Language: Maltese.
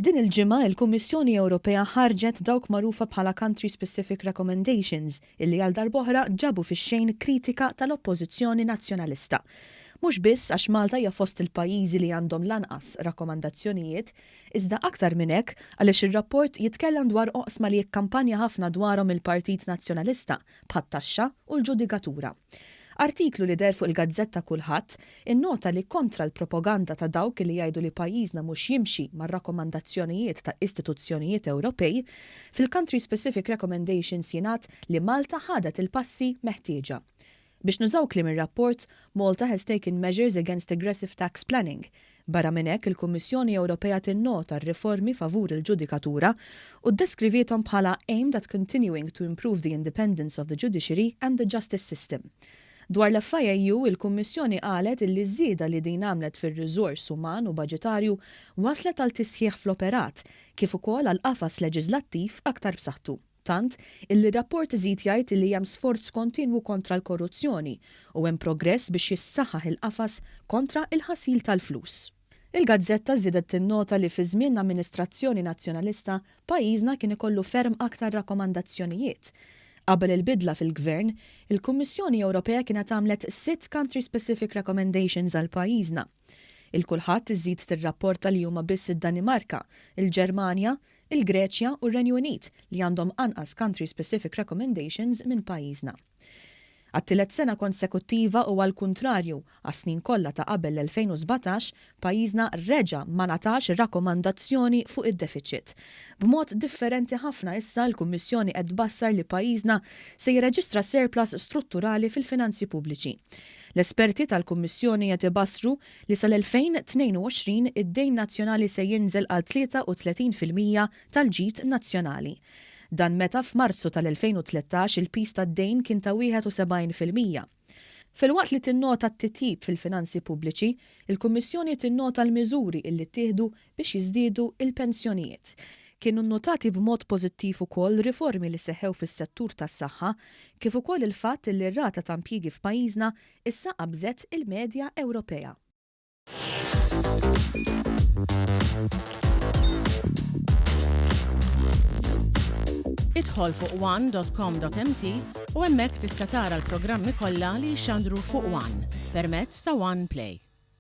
Din il-ġimgħa il-Kummissjoni Ewropea ħarġet dawk magħrufa bħala Country Specific Recommendations illi għal darb'oħra ġabu fix-xejn kritika tal-Oppożizzjoni Nazzjonalista. Mhux biss għax Malta hija fost il-pajjiżi li għandhom l-anqas rakkomandazzjonijiet, iżda aktar minn hekk għaliex ir-rapport jitkellem dwar oqsma li jikkampanja ħafna dwarhom il-Partit Nazzjonalista bħat-taxxa u l-ġudikatura. Artiklu li der fuq il-Gazzetta Kulħadd innota li kontra l-propaganda ta' dawk li jgħidu li pajjiżna mhux jimxi mar-rakkomandazzjonijiet ta' istituzzjonijiet Ewropej, fil-Country Specific Recommendations jingħad li Malta ħadet il-passi meħtieġa. Biex nużaw kliem ir-rapport, Malta has taken measures against aggressive tax planning. Barra minn hekk il-Kummissjoni Ewropea tinnota r-riformi favur il-ġudikatura u ddeskriviethom bħala aimed at continuing to improve the independence of the judiciary and the justice system. Dwar l-FIU, il-Kummissjoni qalet illi żieda li din għamlet fir-riżors uman u baġitarju waslet għal tisħiħ fl-operat, kif ukoll għal qafas leġislattiv aktar b'saħħtu. Tant illi rapport iżid jgħid illi hemm sforz kontinwu kontra l-korruzzjoni u hemm progress biex jissaħħaħ il-qafas kontra il-ħasil tal-flus. Il-Gazzetta żiedet tinnota li fi żmien amministrazzjoni nazzjonalista pajjiżna kien ikollu ferm aktar rakkomandazzjonijiet. Qabel il-bidla fil-Gvern, il-Kummissjoni Ewropea kienet għamlet 6 Country Specific Recommendations għal pajjiżna. Il-kulħadd iżid tir-rapporta li huma biss id-Danimarka, il-Ġermanja, il-Greċja u r-Renju Unit li għandhom anqas Country Specific Recommendations minn pajjiżna. Għat-tielet sena konsekuttiva u għall-kuntrarju għas-snin kollha ta' qabel l-2017 pajjiżna reġa' ma natax rakkomandazzjoni fuq id-deficit. B'mod differenti ħafna issa l-Kummissjoni qed tbassar li pajjiżna se jirreġistra surplus strutturali fil-finanzi pubbliċi. L-esperti tal-Kummissjoni qed ibassru li sal-2022 id-dejn nazzjonali se jinżel għal 33% tal-ġid nazzjonali. Dan meta f'Marzu tal-2013 il-pis tad-dejn kien ta' 71%. Filwaqt li tinnota t-titjib fil-finanzi pubbliċi, il-Kummissjoni tinnota l-miżuri illi ttieħdu biex jiżdiedu il-pensjonijiet. Kienu nnotati b'mod pożittiv ukoll riformi li seħħew fis-settur tas-saħħa, kif ukoll il-fatt li r-rata ta' impjiegi f'pajjiżna issa qabżet il-medja Ewropea. Idħol fuq one.com.mt u hemmhekk tista' tara l-programmi kollha li jxandru fuq One permezz ta' One Play.